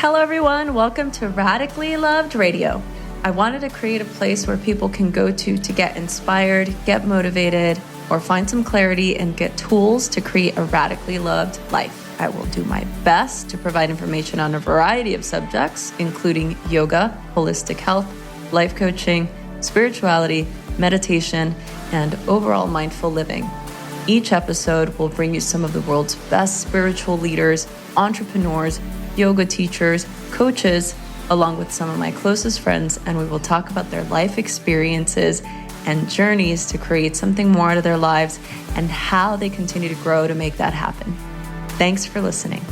Hello, everyone. Welcome to Radically Loved Radio. I wanted to create a place where people can go to get inspired, get motivated, or find some clarity and get tools to create a radically loved life. I will do my best to provide information on a variety of subjects, including yoga, holistic health, life coaching, spirituality, meditation, and overall mindful living. Each episode will bring you some of the world's best spiritual leaders, entrepreneurs, yoga teachers, coaches, along with some of my closest friends, and we will talk about their life experiences and journeys to create something more out of their lives and how they continue to grow to make that happen. Thanks for listening.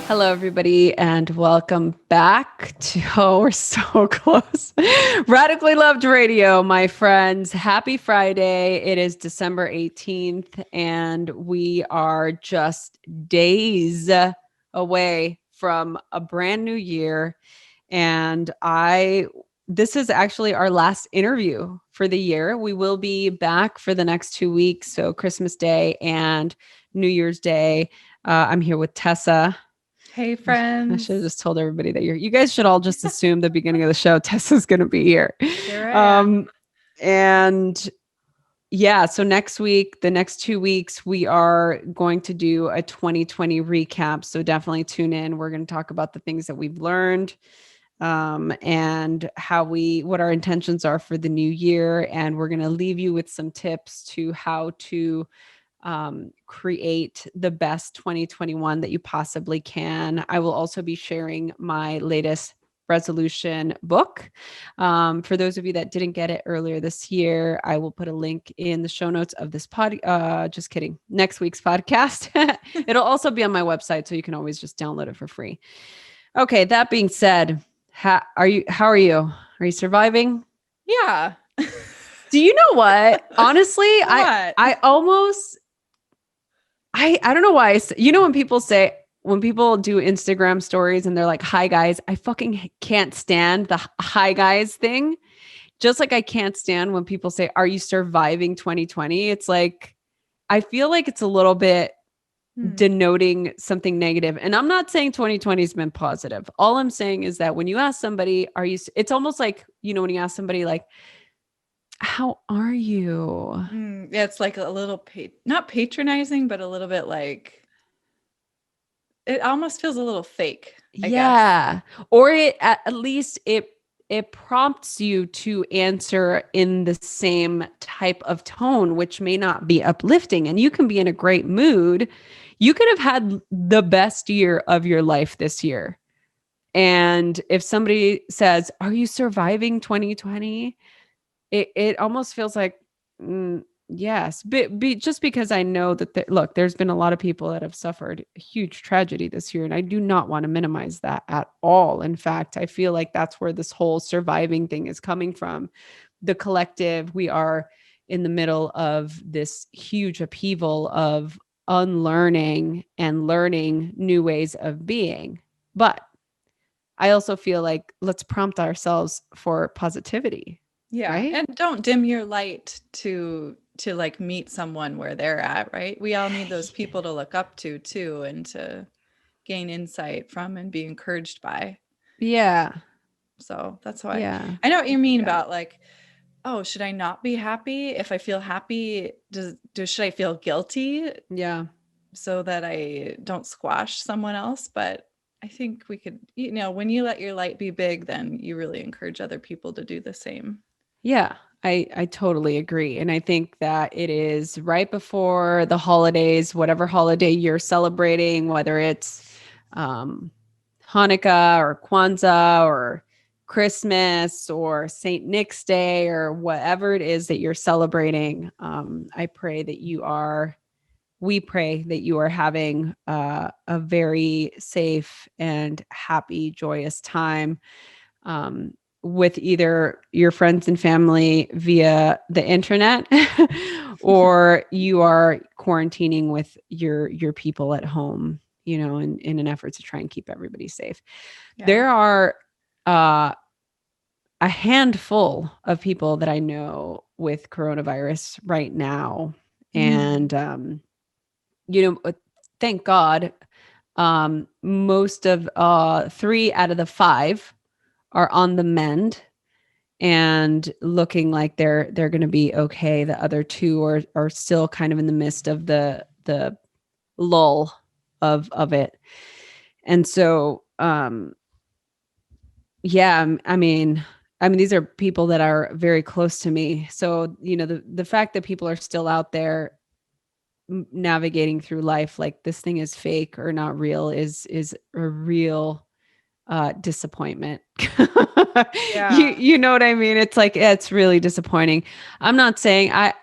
Hello, everybody, and welcome back to, we're so close. Radically Loved Radio, my friends. Happy Friday. It is December 18th, and we are just days away from a brand new year. And this is actually our last interview for the year. We will be back for the next 2 weeks. So Christmas Day and New Year's Day. I'm here with Tessa. Hey, friends. I should have just told everybody that you guys should all just assume the beginning of the show, Tessa's going to be here. Here I am. And yeah, so next week, the next 2 weeks, we are going to do a 2020 recap. So definitely tune in. We're going to talk about the things that we've learned, and what our intentions are for the new year. And we're going to leave you with some tips to how to create the best 2021 that you possibly can. I will also be sharing my latest resolution book. For those of you that didn't get it earlier this year, I will put a link in the show notes of this just kidding, next week's podcast. It'll also be on my website, so you can always just download it for free. Okay, that being said, how are you? Are you surviving? Yeah. Do you know what? Honestly, What? I don't know why. When people do Instagram stories and they're like, "Hi guys," I fucking can't stand the "hi guys" thing. Just like I can't stand when people say, "Are you surviving 2020?" It's like, I feel like it's a little bit denoting something negative. And I'm not saying 2020 has been positive. All I'm saying is that when you ask somebody, it's almost like, when you ask somebody like, "How are you?" Yeah, it's like a little, not patronizing, but a little bit like, it almost feels a little fake. I guess. Or at least it prompts you to answer in the same type of tone, which may not be uplifting. And you can be in a great mood. You could have had the best year of your life this year. And if somebody says, "Are you surviving 2020?" It almost feels like, yes, but just because I know that, look, there's been a lot of people that have suffered a huge tragedy this year, and I do not want to minimize that at all. In fact, I feel like that's where this whole surviving thing is coming from. The collective, we are in the middle of this huge upheaval of unlearning and learning new ways of being. But I also feel like let's prompt ourselves for positivity. Yeah. Right? And don't dim your light to like meet someone where they're at, right? We all need those people to look up to too, and to gain insight from and be encouraged by. Yeah. So that's why Yeah. I know what you mean about like, oh, should I not be happy? If I feel happy, should I feel guilty? Yeah. So that I don't squash someone else. But I think we could, when you let your light be big, then you really encourage other people to do the same. Yeah, I totally agree. And I think that it is right before the holidays, whatever holiday you're celebrating, whether it's Hanukkah or Kwanzaa or Christmas or St. Nick's Day or whatever it is that you're celebrating. We pray that you are having a very safe and happy, joyous time. With either your friends and family via the internet or you are quarantining with your people at home, in an effort to try and keep everybody safe. Yeah. There are a handful of people that I know with coronavirus right now. And, thank God, most of 3 out of the 5 are on the mend and looking like they're going to be okay. The other 2 are still kind of in the midst of the lull of it. And so yeah, I mean these are people that are very close to me. So, the fact that people are still out there navigating through life like this thing is fake or not real is a real disappointment. Yeah. You know what I mean? It's like, it's really disappointing. I'm not saying I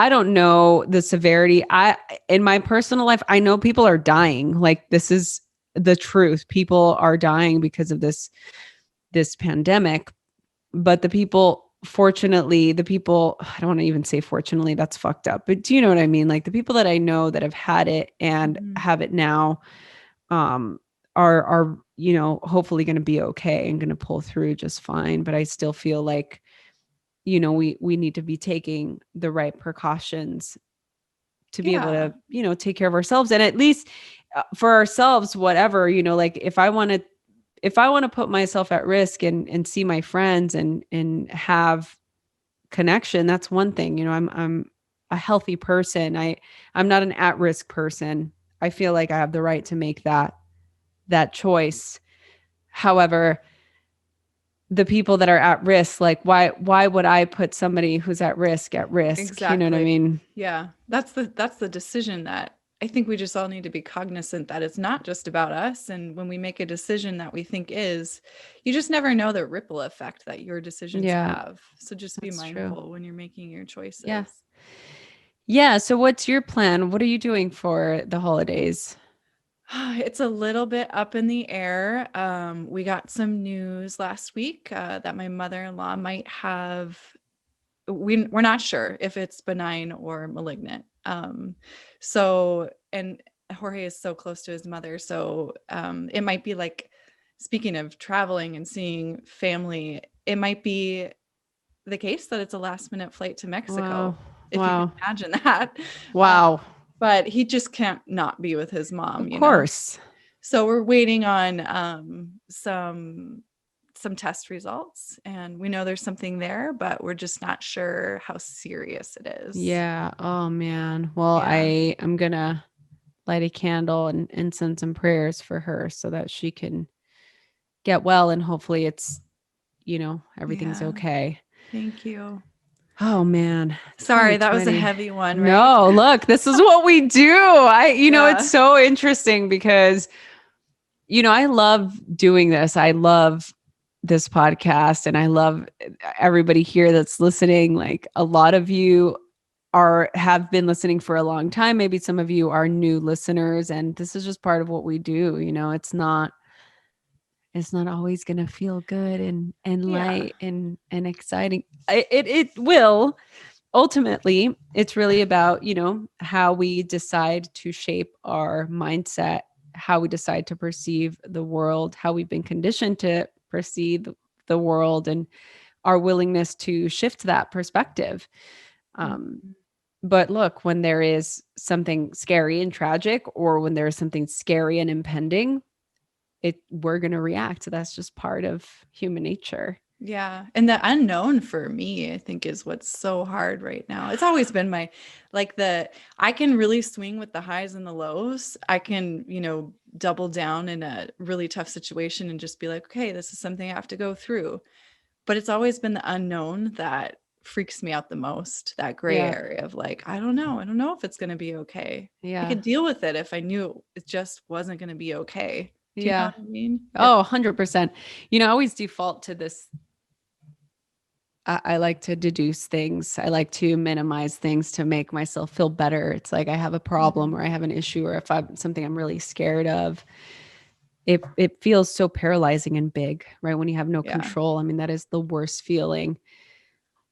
don't know the severity. In my personal life, I know people are dying. Like, this is the truth. People are dying because of this pandemic. But fortunately, I don't want to even say fortunately, that's fucked up. But do you know what I mean? Like, the people that I know that have had it and Mhm. have it now, um, are hopefully going to be okay and going to pull through just fine. But I still feel like, we need to be taking the right precautions to be able Yeah. to, take care of ourselves, and at least for ourselves, whatever, like if I want to put myself at risk and see my friends and have connection, that's one thing. I'm a healthy person. I'm not an at-risk person. I feel like I have the right to make that choice. However, the people that are at risk, like, why would I put somebody who's at risk? You know what I Exactly. mean? Yeah. That's the decision that I think we just all need to be cognizant that it's not just about us. And when we make a decision that we think is, you just never know the ripple effect that your decisions Yeah, have. So just be that's true. mindful when you're making your Yeah. choices. Yeah. So what's your plan? What are you doing for the holidays? It's a little bit up in the air. We got some news last week that my mother-in-law might have. We're not sure if it's benign or malignant. And Jorge is so close to his mother, so it might be like, speaking of traveling and seeing family, it might be the case that it's a last minute flight to Wow. Mexico, if you can Wow. imagine that. Uh, Wow. but he just can't not be with his Of mom. course. So we're waiting on some test results, and we know there's something there, but we're just not sure how serious it is. Yeah. Oh man. Well, Yeah. I'm gonna light a candle and send some prayers for her so that she can get well, and hopefully everything's Yeah. okay. Thank you. Oh man, Sorry, that was a 2020. heavy one, right? No, look, this is what we do. It's Yeah. so interesting because, I love doing this. I love this podcast and I love everybody here that's listening. Like, a lot of you have been listening for a long time. Maybe some of you are new listeners, and this is just part of what we do. It's not always going to feel good and Yeah. light and exciting. It will. Ultimately, it's really about, how we decide to shape our mindset, how we decide to perceive the world, how we've been conditioned to perceive the world, and our willingness to shift that perspective. Um, Mhm. but look, when there is something scary and tragic, or when there is something scary and impending, we're going to react. So that's just part of human nature. Yeah. And the unknown for me, I think, is what's so hard right now. It's always been I can really swing with the highs and the lows. I can, double down in a really tough situation and just be like, okay, this is something I have to go through. But it's always been the unknown that freaks me out the most, that gray Yeah. area of like, I don't know. I don't know if it's going to be okay. I Yeah. could deal with it if I knew it just wasn't going to be okay. Do you know Yeah. what I mean? Oh, 100%. I always default to this. I like to deduce things. I like to minimize things to make myself feel better. It's like I have a problem or I have an issue, or if I'm something I'm really scared of, it feels so paralyzing and big, right? When you have no Yeah. control. I mean, that is the worst feeling.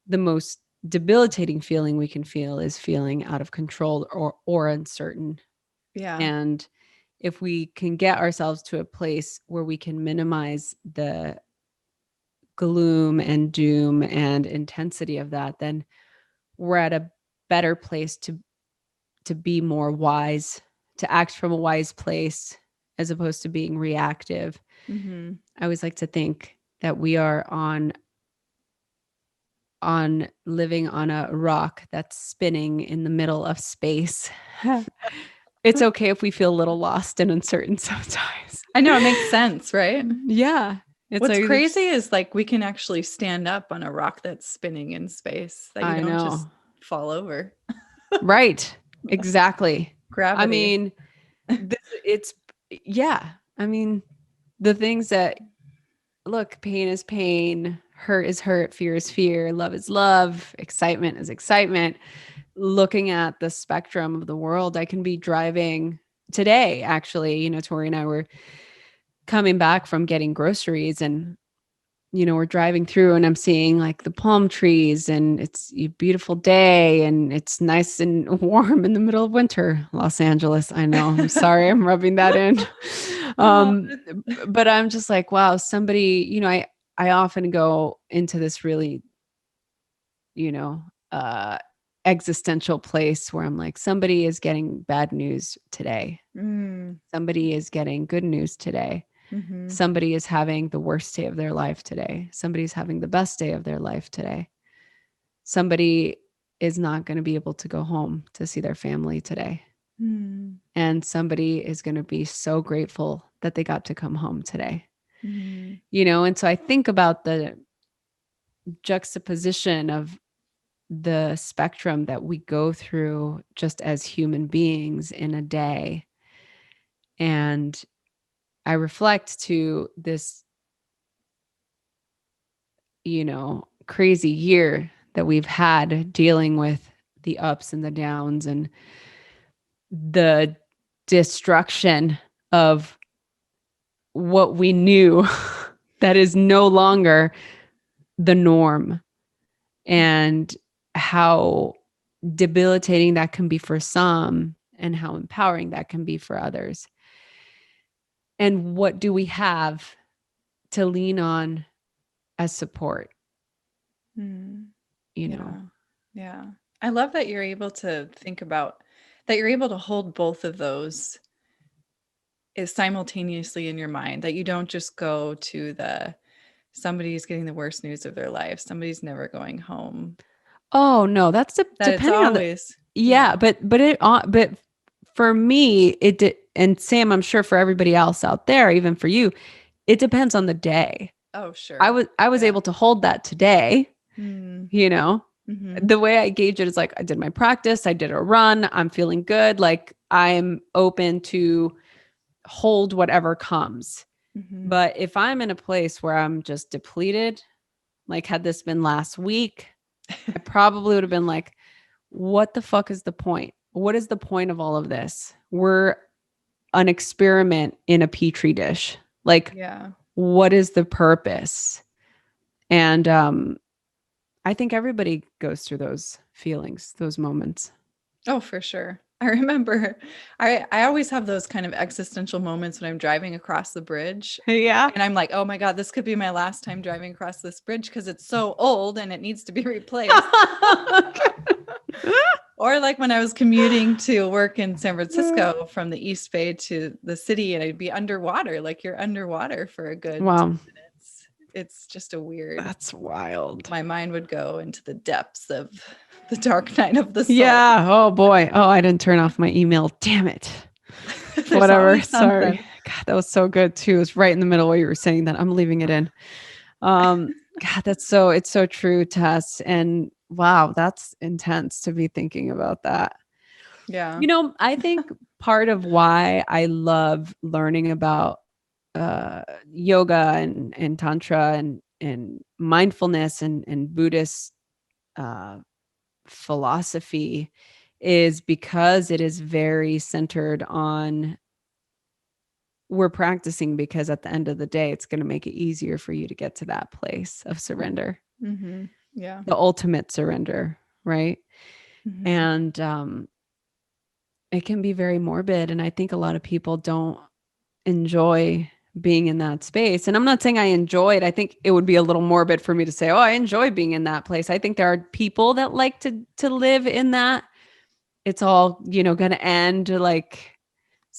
The most debilitating feeling we can feel is feeling out of control or uncertain. Yeah. And if we can get ourselves to a place where we can minimize the gloom and doom and intensity of that, then we're at a better place to be more wise, to act from a wise place as opposed to being reactive. Mm-hmm. I always like to think that we are on living on a rock that's spinning in the middle of space. It's okay if we feel a little lost and uncertain sometimes. I know, it makes sense, right? Yeah. It's What's like, crazy is like we can actually stand up on a rock that's spinning in space, that you I don't know. just fall over. Right. Exactly. I Gravity. mean, it's, yeah. I mean, the things that, look, pain is pain, hurt is hurt, fear is fear, love is love, excitement is excitement. Looking at the spectrum of the world, I can be driving today, actually, Tori and I were coming back from getting groceries, and we're driving through and I'm seeing like the palm trees, and it's a beautiful day and it's nice and warm in the middle of winter. Los Angeles. I know. I'm sorry. I'm rubbing that in. Oh, But I'm just like, wow, somebody, I often go into this really, you know, uh, existential place where I'm like, somebody is getting bad news today. Somebody is getting good news today. mm-hmm. Somebody is having the worst day of their life today. Somebody's having the best day of their life today. Somebody is not going to be able to go home to see their family today. And somebody is going to be so grateful that they got to come home today. And so I think about the juxtaposition of the spectrum that we go through just as human beings in a day. And I reflect to this, crazy year that we've had dealing with the ups and the downs and the destruction of what we knew that is no longer the norm, and how debilitating that can be for some and how empowering that can be for others. And what do we have to lean on as support? Yeah. I love that you're able to think about that, you're able to hold both of those is simultaneously in your mind, that you don't just go to the somebody's getting the worst news of their life, somebody's never going home. Oh no, that's That it's depending on the, always yeah, but for me it did, and Sam, I'm sure for everybody else out there, even for you, it depends on the day. Oh, sure. I was able to hold that today. Mm-hmm. The way I gauge it is like, I did my practice, I did a run, I'm feeling good, like I'm open to hold whatever comes. But if I'm in a place where I'm just depleted, like had this been last week, I probably would have been like, what the fuck is the point? What is the point of all of this? We're an experiment in a petri dish. Like, what is the purpose? And I think everybody goes through those feelings, those moments. Oh, for sure. I remember I always have those kind of existential moments when I'm driving across the bridge. Yeah. And I'm like, oh my God, this could be my last time driving across this bridge because it's so old and it needs to be replaced. Or like when I was commuting to work in San Francisco from the East Bay to the city, and I'd be underwater, like you're underwater for a good 10 minutes. It's just a weird. That's wild. My mind would go into the depths of the dark night of the soul. Yeah. Oh boy. Oh, I didn't turn off my email. Damn it. Whatever. Sorry. God, that was so good too. It was right in the middle where you were saying that. I'm leaving it in. God, it's so true, Tess. And wow, that's intense to be thinking about that. Yeah. I think part of why I love learning about yoga and tantra and mindfulness and Buddhist philosophy is because it is very centered on, we're practicing because at the end of the day, it's going to make it easier for you to get to that place of surrender. Mm-hmm. Yeah. The ultimate surrender. Right. Mm-hmm. And it can be very morbid. And I think a lot of people don't enjoy being in that space. And I'm not saying I enjoy it. I think it would be a little morbid for me to say, oh, I enjoy being in that place. I think there are people that like to live in that. It's all, going to end like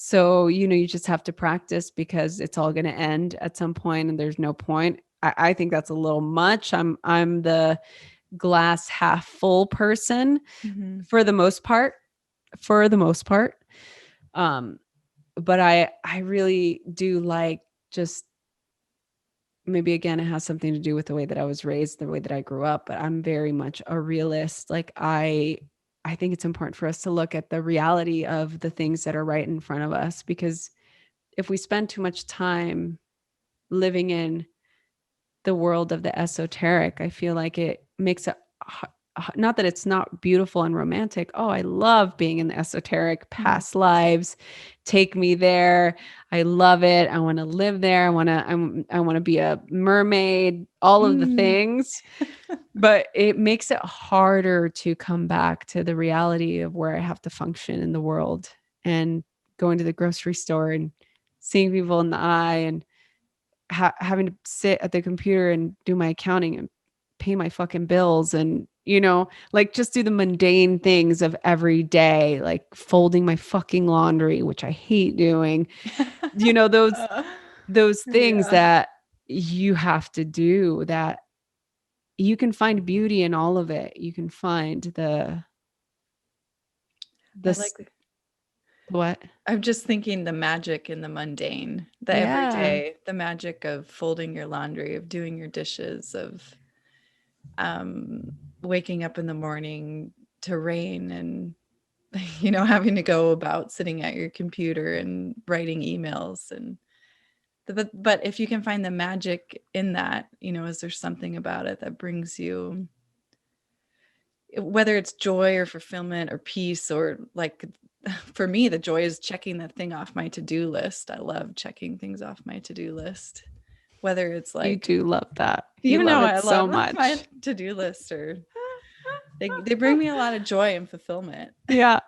So, you just have to practice because it's all going to end at some point and there's no point. I think that's a little much. I'm the glass half full person Mm-hmm. for the most part, for the most part. Um, but I really do like just maybe again it has something to do with the way that I was raised, the way that I grew up, but I'm very much a realist. Like I think it's important for us to look at the reality of the things that are right in front of us, because if we spend too much time living in the world of the esoteric, I feel like it makes it not that it's not beautiful and romantic. Oh, I love being in the esoteric, Mm-hmm. past lives. Take me there. I love it. I want to live there. I want to be a mermaid, all of the Mm. things. But it makes it harder to come back to the reality of where I have to function in the world and going to the grocery store and seeing people in the eye and having to sit at the computer and do my accounting and pay my fucking bills and like just do the mundane things of every day, like folding my fucking laundry, which I hate doing. Those things Yeah. that you have to do, that you can find beauty in all of it. You can find I this like what? I'm just thinking the magic in the mundane, the Yeah. everyday, the magic of folding your laundry, of doing your dishes, of um, waking up in the morning to rain and having to go about sitting at your computer and writing emails and but if you can find the magic in that, is there something about it that brings you, whether it's joy or fulfillment or peace, or like for me the joy is checking that thing off my to-do list. I love checking things off my to-do list, whether it's You like, do love that. You even love though it I so love my much. to-do list, or they bring me a lot of joy and fulfillment. Yeah.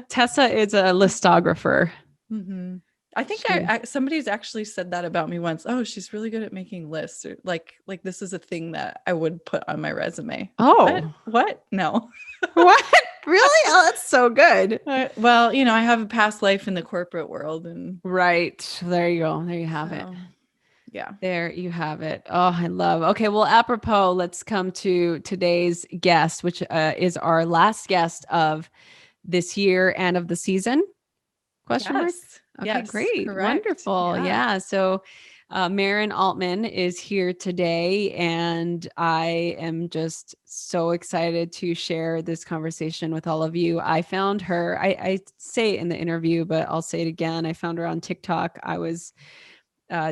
Tessa is a listographer. Mm-hmm. I think She somebody's actually said that about me once. Oh, she's really good at making lists, or like this is a thing that I would put on my resume. Oh, What? No. what? Really? Oh, that's so good. Well, I have a past life in the corporate world, and Right. There you go. There you have it. so yeah. There you have it. Oh, I love. Okay, well, apropos, let's come to today's guest, which is our last guest of this year and of the season. Question mark? Yes. Okay, Yes. great. Correct. Wonderful. Yeah. Yeah. So, Maren Altman is here today, and I am just so excited to share this conversation with all of you. I found her, I say it in the interview, but I'll say it again. I found her on TikTok. I was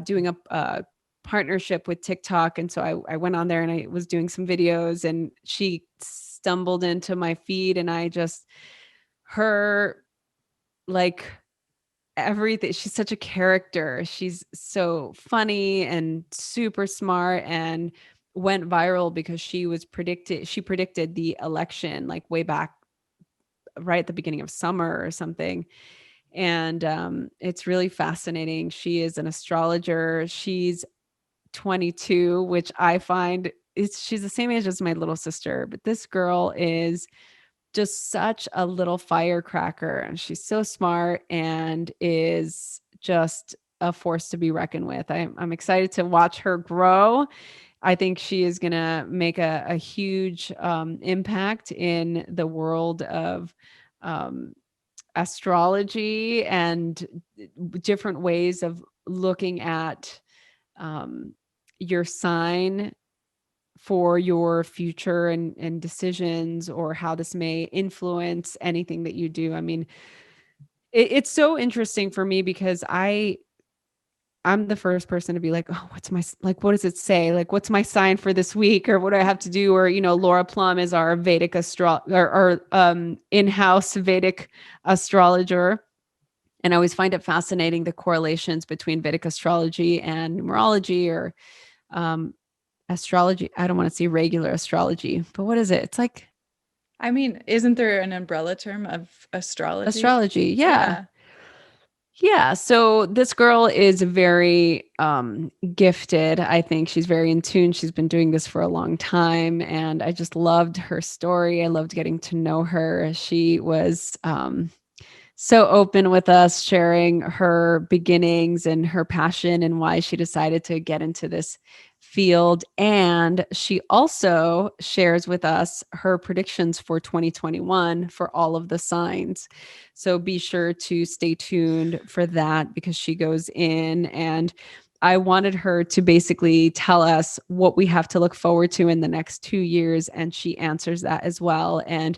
doing a partnership with TikTok. And so I went on there and I was doing some videos, and she stumbled into my feed, and her like everything. She's such a character. She's so funny and super smart, and went viral because she predicted the election like way back right at the beginning of summer or something. And it's really fascinating. She is an astrologer. She's 22, which I find she's the same age as my little sister, but this girl is just such a little firecracker, and she's so smart and is just a force to be reckoned with. I'm excited to watch her grow. I think she is going to make a huge impact in the world of um, astrology and different ways of looking at um, your sign for your future and decisions, or how this may influence anything that you do. I mean, it's so interesting for me because I'm the first person to be like, oh, like, what does it say? Like, what's my sign for this week? Or what do I have to do? Or, Laura Plum is our Vedic in-house Vedic astrologer. And I always find it fascinating, the correlations between Vedic astrology and numerology, or um, astrology. I don't want to say regular astrology, but what is it? It's like I mean, isn't there an umbrella term of astrology? astrology. Yeah. Yeah. Yeah. So this girl is very gifted. I think she's very in tune. She's been doing this for a long time. And I just loved her story. I loved getting to know her. She was so open with us, sharing her beginnings and her passion and why she decided to get into this field. And she also shares with us her predictions for 2021 for all of the signs. So be sure to stay tuned for that because she goes in, and I wanted her to basically tell us what we have to look forward to in the next 2 years. And she answers that as well. And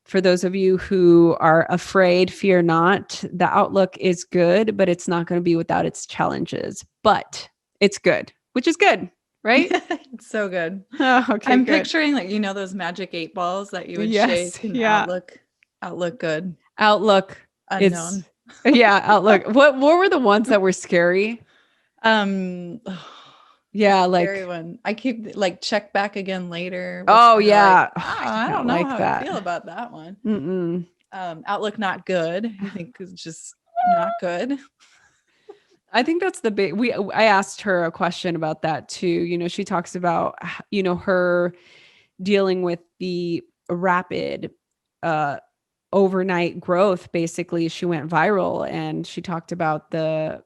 for those of you who are afraid, fear not. The outlook is good, but it's not going to be without its challenges. But it's good, which is good, right? It's so good. Oh, okay, I'm good. picturing like, those magic 8 balls that you would Yes, shake and yeah. outlook good. Outlook. Unknown. Outlook. What were the ones that were scary? Um Yeah, Scary like, one. I keep like check back again later was oh kind of like, yeah. Oh, I did I not don't know like how I that. feel about that one. Mm-mm. Outlook not good. I think is just not good. I think that's the big I asked her a question about that too. She talks about her dealing with the rapid uh overnight growth. Basically, she went viral, and she talked about the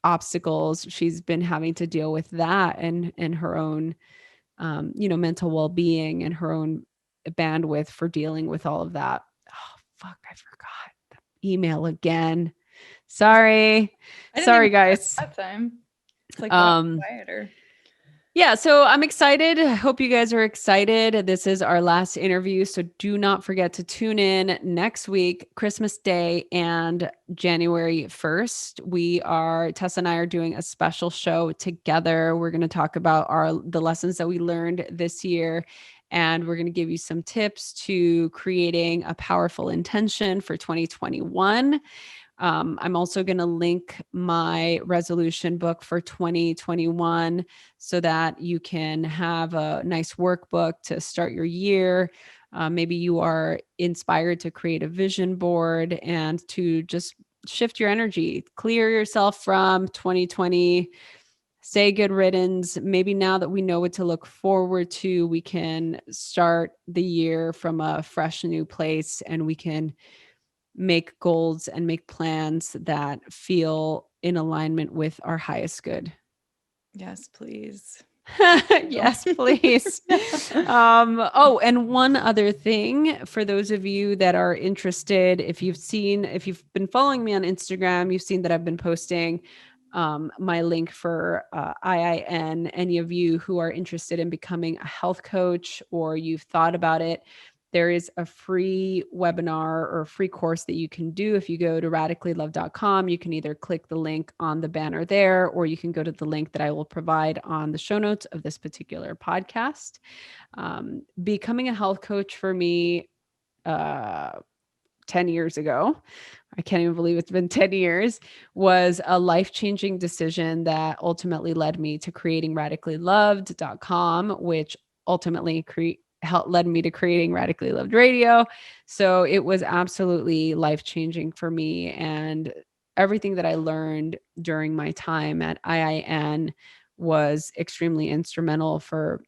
obstacles she's been having to deal with, that and her own mental well-being and her own bandwidth for dealing with all of that. Oh fuck, I forgot the email again. Sorry. I didn't even hear it Guys. that time. It's like got Um quieter. Yeah, so I'm excited. I hope you guys are excited. This is our last interview, so do not forget to tune in next week, Christmas Day and January 1st. Tessa and I are doing a special show together. We're going to talk about the lessons that we learned this year, and we're going to give you some tips to creating a powerful intention for 2021. I'm also going to link my resolution book for 2021 so that you can have a nice workbook to start your year. Maybe you are inspired to create a vision board and to just shift your energy, clear yourself from 2020. Say good riddance. Maybe now that we know what to look forward to, we can start the year from a fresh new place, and we can make goals and make plans that feel in alignment with our highest good. Yes, please. Yes, please. And one other thing for those of you that are interested, if you've been following me on Instagram, you've seen that I've been posting my link for IIN. Any of you who are interested in becoming a health coach, or you've thought about it, there is a free webinar or a free course that you can do. If you go to radicallylove.com, you can either click the link on the banner there, or you can go to the link that I will provide on the show notes of this particular podcast. Becoming a health coach for me 10 years ago, I can't even believe it's been 10 years, was a life-changing decision that ultimately led me to creating radicallyloved.com, which ultimately led me to creating Radically Loved Radio. So it was absolutely life-changing for me. And everything that I learned during my time at IIN was extremely instrumental for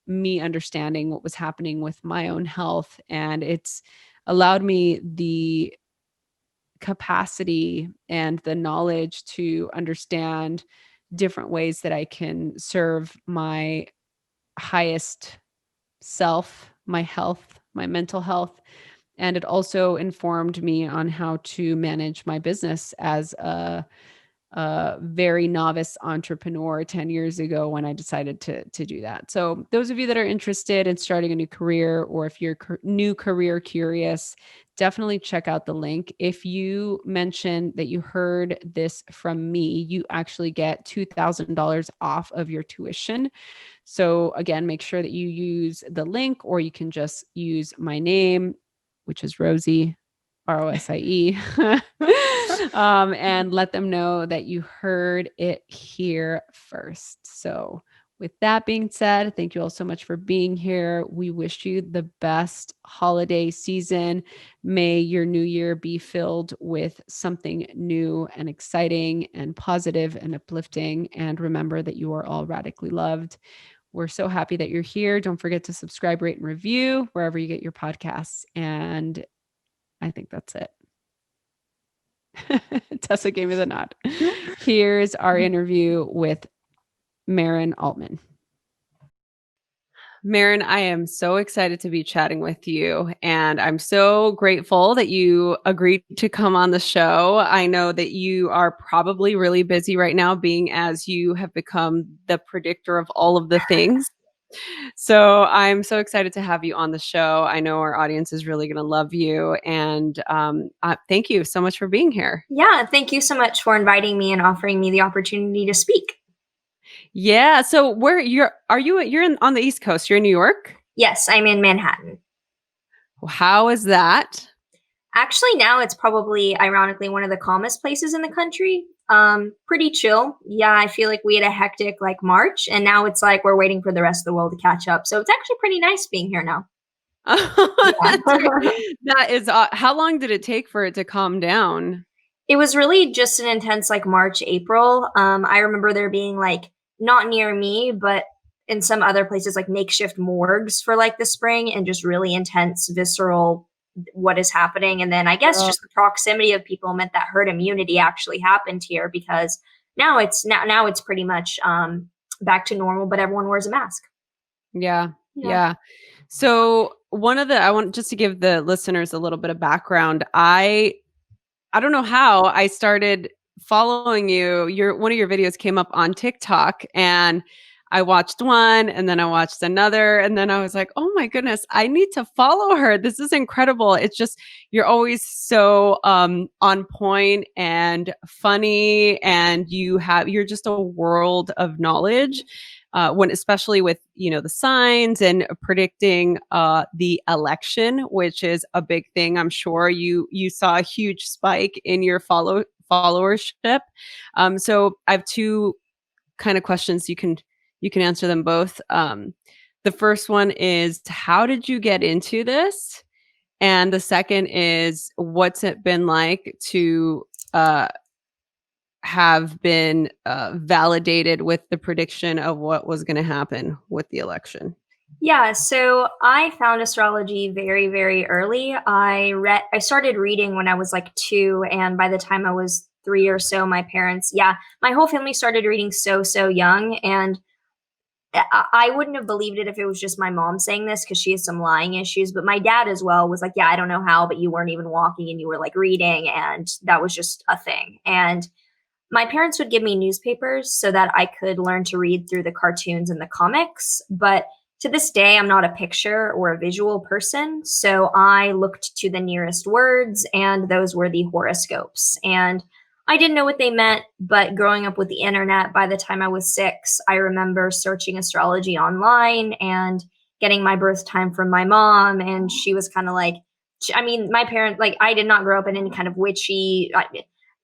me understanding what was happening with my own health. And it's allowed me the capacity and the knowledge to understand different ways that I can serve my highest self, my health, my mental health. And it also informed me on how to manage my business as a very novice entrepreneur 10 years ago when I decided to do that. So those of you that are interested in starting a new career, or if you're new career curious, definitely check out the link. If you mention that you heard this from me, you actually get $2,000 off of your tuition. So again, make sure that you use the link, or you can just use my name, which is Rosie, Rosie, and let them know that you heard it here first. So with that being said, thank you all so much for being here. We wish you the best holiday season. May your new year be filled with something new and exciting and positive and uplifting. And remember that you are all radically loved. We're so happy that you're here. Don't forget to subscribe, rate, and review wherever you get your podcasts. And I think that's it. Tessa gave me the nod. Here's our interview with Maren Altman. Maren, I am so excited to be chatting with you, and I'm so grateful that you agreed to come on the show. I know that you are probably really busy right now, being as you have become the predictor of all of the things. So I'm so excited to have you on the show. I know our audience is really going to love you, and thank you so much for being here. Yeah, thank you so much for inviting me and offering me the opportunity to speak. Yeah. So where you're on the East Coast. You're in New York? Yes, I'm in Manhattan. How is that? Actually, now it's probably ironically one of the calmest places in the country. Pretty chill. Yeah, I feel like we had a hectic like March, and now it's like we're waiting for the rest of the world to catch up. So it's actually pretty nice being here now. That's Yeah. great. That is how long did it take for it to calm down? It was really just an intense like March, April. I remember there being like not near me, but in some other places like makeshift morgues for like the spring and just really intense visceral what is happening. And then I guess Oh, just the proximity of people meant that herd immunity actually happened here because now it's pretty much back to normal, but everyone wears a mask. yeah. Yeah. Yeah. So I want just to give the listeners a little bit of background. I don't know how I started following you. One of your videos came up on TikTok, and I watched one and then I watched another, and then I was like, "Oh my goodness, I need to follow her. This is incredible." It's just you're always so on point and funny, and you're just a world of knowledge. When especially with the signs and predicting the election, which is a big thing. I'm sure you saw a huge spike in your followership. So I have two kind of questions. You can answer them both. The first one is, how did you get into this? And the second is, what's it been like to have been validated with the prediction of what was going to happen with the election? Yeah, so I found astrology very, very early. I started reading when I was like 2, and by the time I was 3 or so, my whole family started reading so young, and I wouldn't have believed it if it was just my mom saying this because she has some lying issues, but my dad as well was like, "Yeah, I don't know how, but you weren't even walking and you were like reading, and that was just a thing." And my parents would give me newspapers so that I could learn to read through the cartoons and the comics. But to this day, I'm not a picture or a visual person. So I looked to the nearest words, and those were the horoscopes. And I didn't know what they meant, but growing up with the internet, by the time I was 6, I remember searching astrology online and getting my birth time from my mom. And she was kind of like, I mean, my parents, like, I did not grow up in any kind of witchy,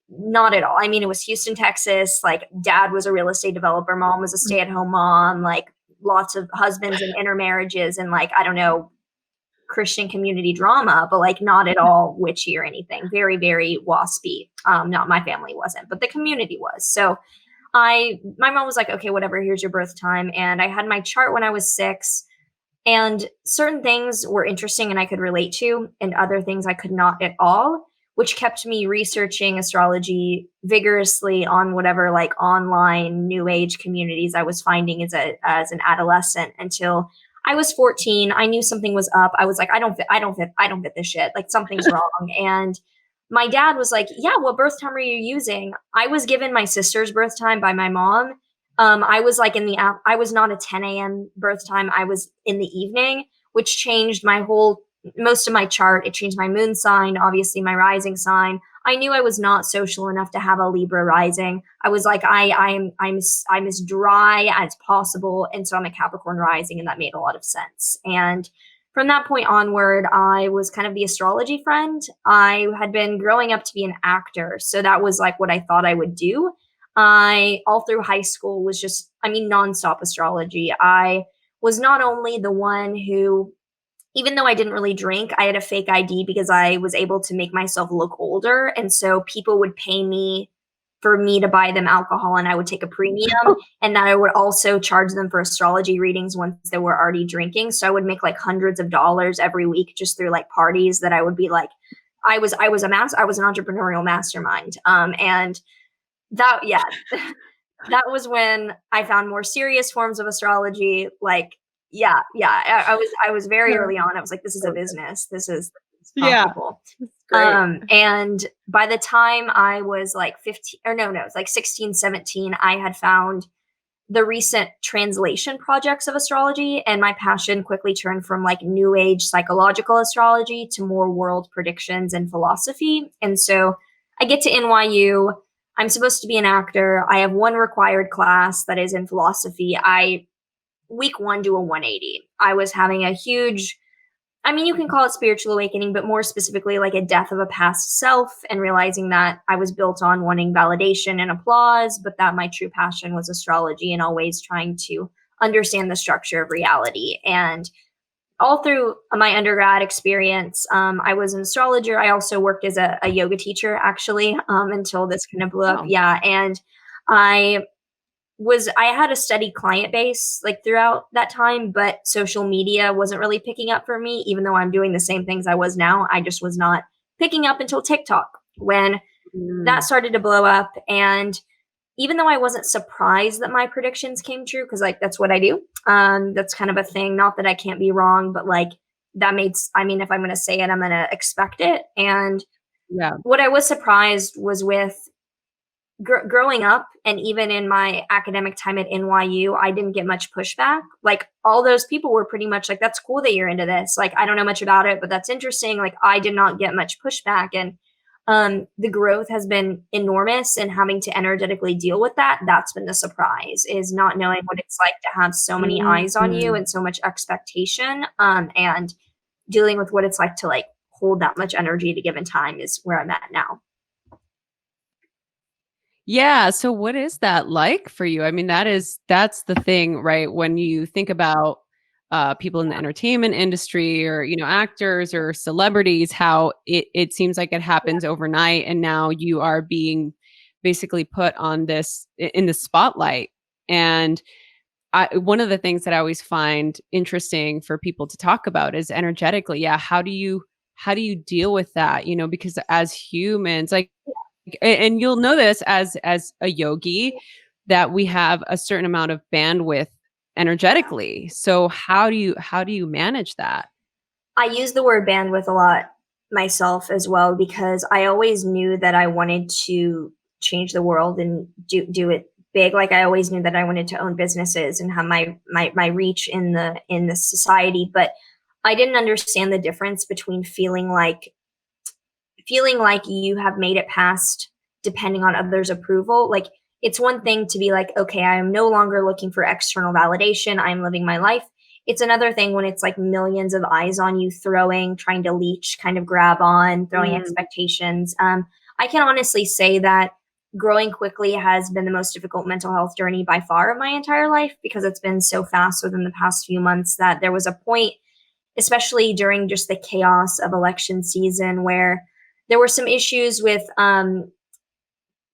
not at all. I mean, it was Houston, Texas. Like, dad was a real estate developer, mom was a stay-at-home mom, like lots of husbands and intermarriages and like, I don't know, Christian community drama, but like not at all witchy or anything. Very, very waspy. Not my family wasn't, but the community was. So my mom was like, okay, whatever, here's your birth time. And I had my chart when I was 6. And certain things were interesting and I could relate to, and other things I could not at all, which kept me researching astrology vigorously on whatever like online new age communities I was finding as an adolescent until I was 14. I knew something was up. I was like, I don't fit this shit. Like something's wrong. And my dad was like, yeah, what birth time are you using? I was given my sister's birth time by my mom. I was like I was not a 10 a.m. birth time. I was in the evening, which changed most of my chart. It changed my moon sign, obviously my rising sign. I knew I was not social enough to have a Libra rising. I was like, I'm as dry as possible. And so I'm a Capricorn rising, and that made a lot of sense. And from that point onward, I was kind of the astrology friend. I had been growing up to be an actor. So that was like what I thought I would do. I, all through high school, was just, I mean, nonstop astrology. I was not only the one who, even though I didn't really drink, I had a fake ID because I was able to make myself look older. And so people would pay me for me to buy them alcohol, and I would take a premium. And then I would also charge them for astrology readings once they were already drinking. So I would make like hundreds of dollars every week just through like parties that I would be like, I was an entrepreneurial mastermind. And that, yeah, that was when I found more serious forms of astrology. Like, I was very early on. I was like, this is a business. This is profitable. Great. And by the time I was like 15, or no, it was like 16, 17, I had found the recent translation projects of astrology, and my passion quickly turned from like new age psychological astrology to more world predictions and philosophy. And so I get to NYU. I'm supposed to be an actor. I have one required class that is in philosophy. Week one do a 180. I was having a huge, I mean, you can call it spiritual awakening, but more specifically like a death of a past self, and realizing that I was built on wanting validation and applause, but that my true passion was astrology and always trying to understand the structure of reality. And all through my undergrad experience, I was an astrologer. I also worked as a yoga teacher, actually, until this kind of blew up. Wow. Yeah. And I had a steady client base like throughout that time, but social media wasn't really picking up for me, even though I'm doing the same things I was now. I just was not picking up until TikTok, when that started to blow up. And even though I wasn't surprised that my predictions came true, because like that's what I do. That's kind of a thing. Not that I can't be wrong, but like that I mean, if I'm going to say it, I'm going to expect it. And what I was surprised was with growing up, and even in my academic time at NYU, I didn't get much pushback. Like all those people were pretty much like, that's cool that you're into this. Like, I don't know much about it, but that's interesting. Like I did not get much pushback. And the growth has been enormous, and having to energetically deal with that, that's been the surprise, is not knowing what it's like to have so many eyes on you and so much expectation, and dealing with what it's like to like hold that much energy at a given time is where I'm at now. Yeah. So what is that like for you? I mean, that's the thing, right? When you think about people in the entertainment industry, or, actors or celebrities, how it seems like it happens overnight. And now you are being basically put on in the spotlight. And one of the things that I always find interesting for people to talk about is energetically. Yeah. How do you deal with that? Because as humans, like, and you'll know this as a yogi, that we have a certain amount of bandwidth energetically. So how do you manage that? I use the word bandwidth a lot myself as well, because I always knew that I wanted to change the world and do it big. Like I always knew that I wanted to own businesses and have my reach in the society, but I didn't understand the difference between feeling like you have made it past depending on others' approval. Like it's one thing to be like, okay, I am no longer looking for external validation. I'm living my life. It's another thing when it's like millions of eyes on you, trying to leech, kind of grab on, throwing expectations. I can honestly say that growing quickly has been the most difficult mental health journey by far of my entire life, because it's been so fast within the past few months that there was a point, especially during just the chaos of election season, where there were some issues with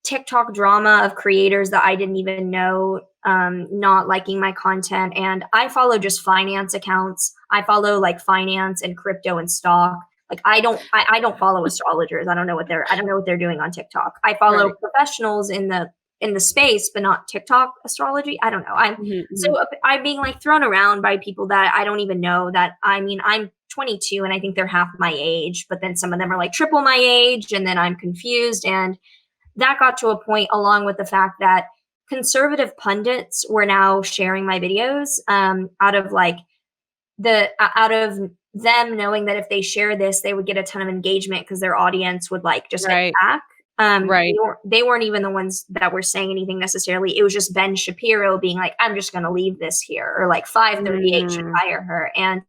TikTok drama of creators that I didn't even know not liking my content. And I follow just finance accounts. I follow like finance and crypto and stock. Like I don't follow astrologers. I don't know what they're doing on TikTok. I follow professionals in the space, but not TikTok astrology. I don't know. So I'm being like thrown around by people that I don't even know. That, I mean, I'm 22 and I think they're half my age, but then some of them are like triple my age, and then I'm confused. And that got to a point, along with the fact that conservative pundits were now sharing my videos, out of them knowing that if they share this, they would get a ton of engagement because their audience would like just hit back. They weren't even the ones that were saying anything necessarily. It was just Ben Shapiro being like, I'm just going to leave this here, or like 538 should hire her. And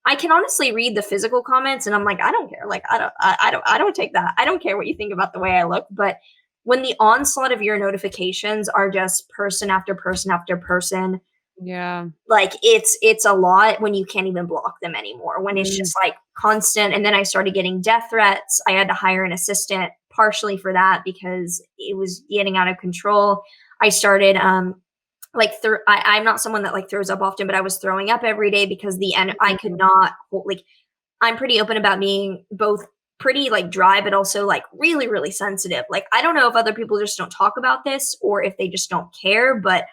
I can honestly read the physical comments, and I'm like, I don't care. Like, I don't take that. I don't care what you think about the way I look. But when the onslaught of your notifications are just person after person after person, like it's a lot when you can't even block them anymore, when it's just like constant. And then I started getting death threats. I had to hire an assistant partially for that because it was getting out of control. I started, I'm not someone that like throws up often, but I was throwing up every day because I could not like, I'm pretty open about being both pretty like dry, but also like really, really sensitive. Like, I don't know if other people just don't talk about this or if they just don't care, but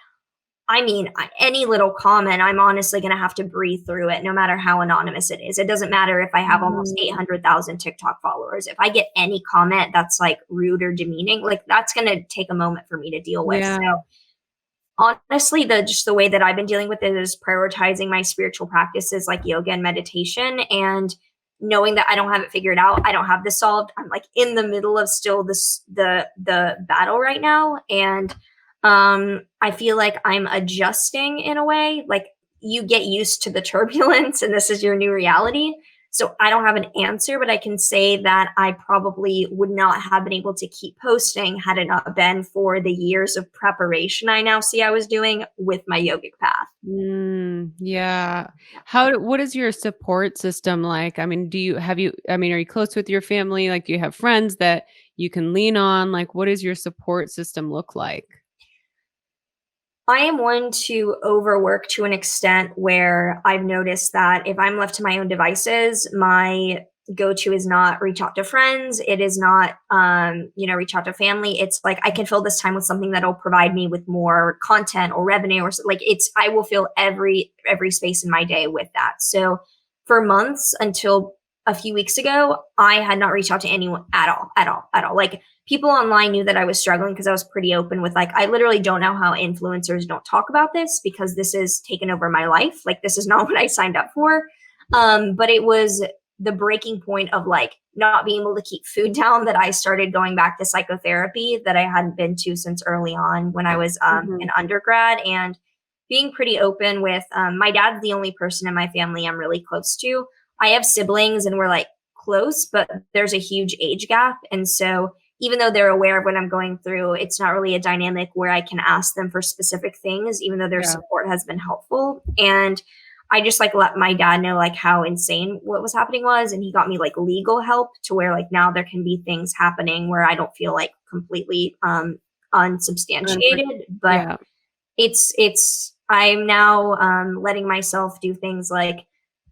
I mean, any little comment, I'm honestly going to have to breathe through it, no matter how anonymous it is. It doesn't matter if I have almost 800,000 TikTok followers. If I get any comment that's like rude or demeaning, like that's going to take a moment for me to deal with. Yeah. So honestly, just the way that I've been dealing with it is prioritizing my spiritual practices like yoga and meditation, and knowing that I don't have it figured out. I don't have this solved. I'm like in the middle of still the battle right now. And I feel like I'm adjusting in a way. Like, you get used to the turbulence and this is your new reality. So I don't have an answer, but I can say that I probably would not have been able to keep posting had it not been for the years of preparation I now see I was doing with my yogic path. Yeah. What is your support system like? I mean, are you close with your family? Like, do you have friends that you can lean on? Like, what does your support system look like? I am one to overwork to an extent where I've noticed that if I'm left to my own devices, my go-to is not reach out to friends. It is not, reach out to family. It's like I can fill this time with something that'll provide me with more content or revenue, or like I will fill every space in my day with that. So for months until a few weeks ago, I had not reached out to anyone at all. Like, people online knew that I was struggling because I was pretty open with like, I literally don't know how influencers don't talk about this because this has taken over my life. Like, this is not what I signed up for. But it was the breaking point of like not being able to keep food down that I started going back to psychotherapy that I hadn't been to since early on when I was in undergrad, and being pretty open with my dad's the only person in my family I'm really close to. I have siblings and we're like close, but there's a huge age gap. And so even though they're aware of what I'm going through, it's not really a dynamic where I can ask them for specific things, even though their support has been helpful. And I just like let my dad know like how insane what was happening was. And he got me like legal help to where like now there can be things happening where I don't feel like completely unsubstantiated. But I'm now letting myself do things like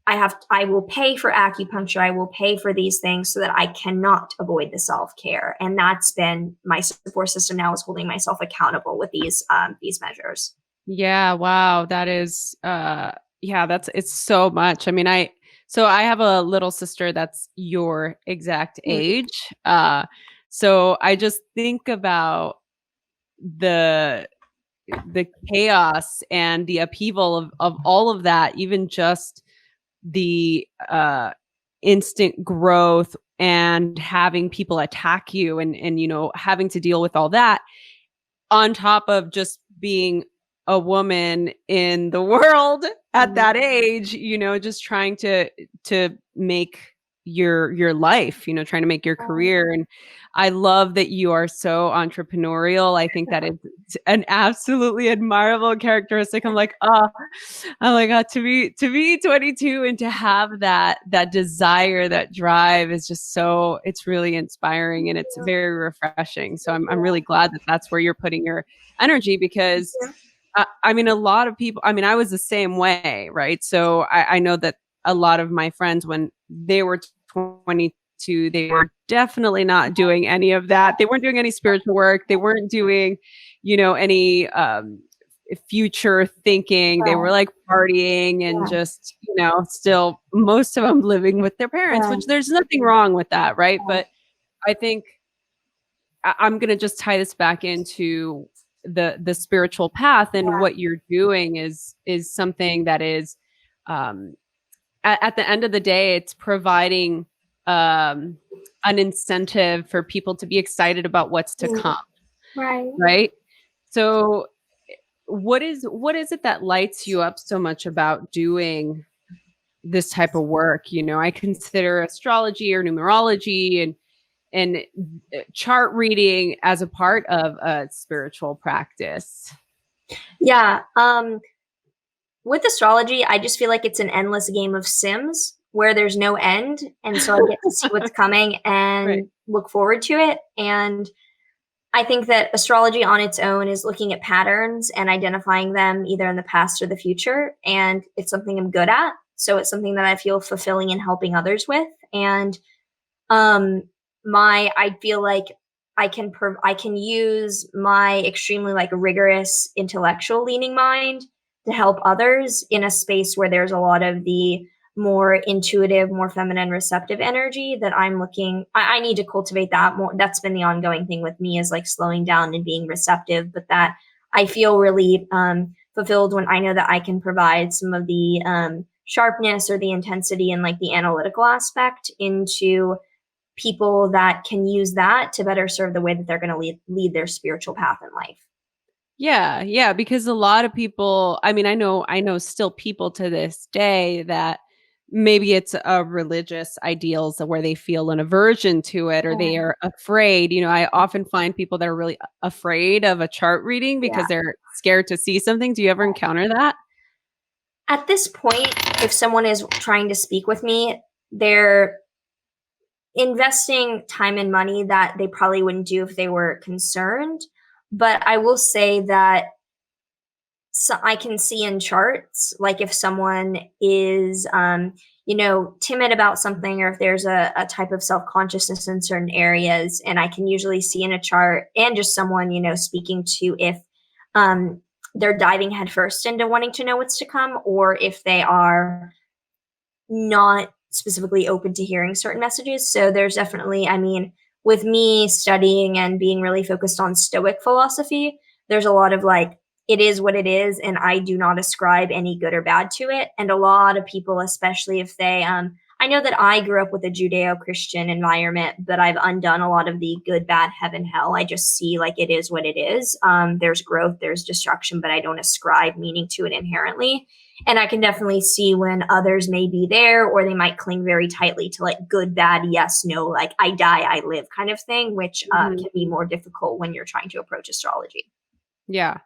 I will pay for acupuncture. I will pay for these things so that I cannot avoid the self-care. And that's been my support system now, is holding myself accountable with these measures. Yeah. Wow. That is, it's so much. I mean, I have a little sister that's your exact age. So I just think about the chaos and the upheaval of all of that, even just the instant growth and having people attack you and having to deal with all that on top of just being a woman in the world at that age, just trying to make your life, trying to make your career. And I love that you are so entrepreneurial. I think that is an absolutely admirable characteristic. I'm like, oh my God, to be 22 and to have that desire, that drive is just it's really inspiring and it's very refreshing. So I'm really glad that that's where you're putting your energy, because I mean, a lot of people, I mean, I was the same way, right? So I know that a lot of my friends, when they were 22, they were definitely not doing any of that. They weren't doing any spiritual work. They weren't doing, any future thinking. They were like partying and just, still most of them living with their parents, which there's nothing wrong with that, right? But I think I'm going to just tie this back into the spiritual path, and what you're doing is something that is, at the end of the day, it's providing an incentive for people to be excited about what's to come. Right. So what is it that lights you up so much about doing this type of work? I consider astrology or numerology and chart reading as a part of a spiritual practice. Yeah. With astrology, I just feel like it's an endless game of Sims where there's no end. And so I get to see what's coming and look forward to it. And I think that astrology on its own is looking at patterns and identifying them either in the past or the future. And it's something I'm good at. So it's something that I feel fulfilling in helping others with. And I feel like I can use my extremely like rigorous intellectual leaning mind to help others in a space where there's a lot of the more intuitive, more feminine, receptive energy that I need to cultivate that more. That's been the ongoing thing with me, is like slowing down and being receptive, but that I feel really fulfilled when I know that I can provide some of the sharpness or the intensity and like the analytical aspect into people that can use that to better serve the way that they're going to lead their spiritual path in life. Yeah, yeah, because a lot of people, I mean, I know still people to this day that maybe it's a religious ideals where they feel an aversion to it or they are afraid. You know, I often find people that are really afraid of a chart reading Yeah. because they're scared to see something. Do you ever encounter that? At this point, if someone is trying to speak with me, they're investing time and money that they probably wouldn't do if they were concerned. But I will say that I can see in charts, like if someone is, timid about something, or if there's a type of self-consciousness in certain areas, and I can usually see in a chart, and just someone, speaking to if they're diving headfirst into wanting to know what's to come, or if they are not specifically open to hearing certain messages. So there's definitely, I mean, with me studying and being really focused on Stoic philosophy, there's a lot of like, it is what it is, and I do not ascribe any good or bad to it. And a lot of people, especially if they, I know that I grew up with a Judeo-Christian environment, but I've undone a lot of the good, bad, heaven, hell. I just see like it is what it is. There's growth, there's destruction, but I don't ascribe meaning to it inherently. And I can definitely see when others may be there, or they might cling very tightly to like good, bad, yes, no, like I die, I live kind of thing, which can be more difficult when you're trying to approach astrology. Yeah.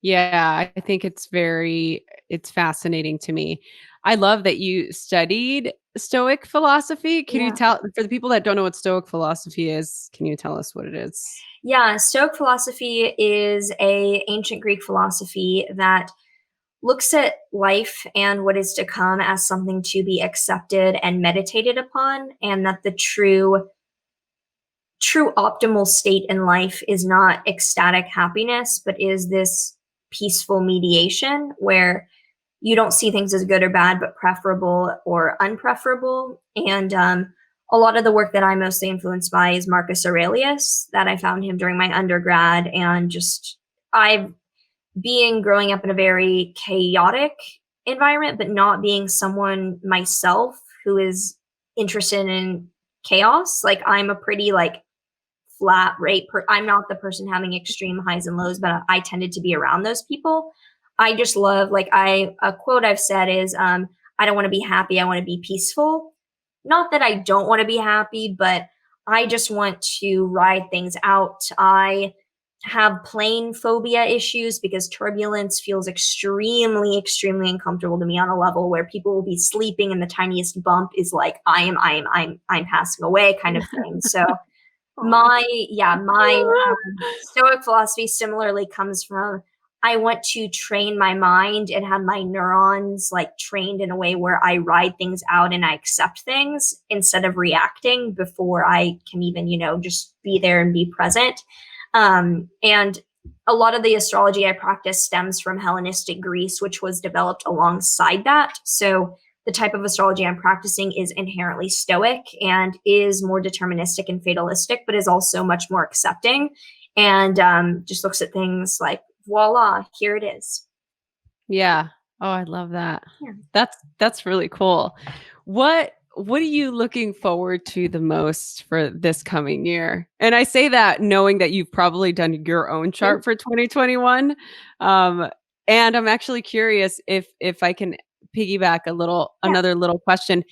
Yeah, I think it's fascinating to me. I love that you studied Stoic philosophy. Can you tell, for the people that don't know what Stoic philosophy is, can you tell us what it is? Yeah, Stoic philosophy is a ancient Greek philosophy that looks at life and what is to come as something to be accepted and meditated upon, and that the true optimal state in life is not ecstatic happiness, but is this peaceful mediation where you don't see things as good or bad, but preferable or unpreferable. And a lot of the work that I'm mostly influenced by is Marcus Aurelius, that I found him during my undergrad. And just growing up in a very chaotic environment, but not being someone myself who is interested in chaos. Like I'm a pretty like flat rate. I'm not the person having extreme highs and lows, but I tended to be around those people. I just love, like a quote I've said is, I don't want to be happy. I want to be peaceful. Not that I don't want to be happy, but I just want to ride things out. I have plane phobia issues because turbulence feels extremely, extremely uncomfortable to me on a level where people will be sleeping and the tiniest bump is like, I'm passing away kind of thing. So my Stoic philosophy similarly comes from, I want to train my mind and have my neurons like trained in a way where I ride things out and I accept things instead of reacting before I can even, just be there and be present. And a lot of the astrology I practice stems from Hellenistic Greece, which was developed alongside that. So the type of astrology I'm practicing is inherently Stoic and is more deterministic and fatalistic, but is also much more accepting and just looks at things like, voila, here it is. Yeah. Oh, I love that. Yeah. That's really cool. What are you looking forward to the most for this coming year? And I say that knowing that you've probably done your own chart for 2021. And I'm actually curious if I can piggyback another little question.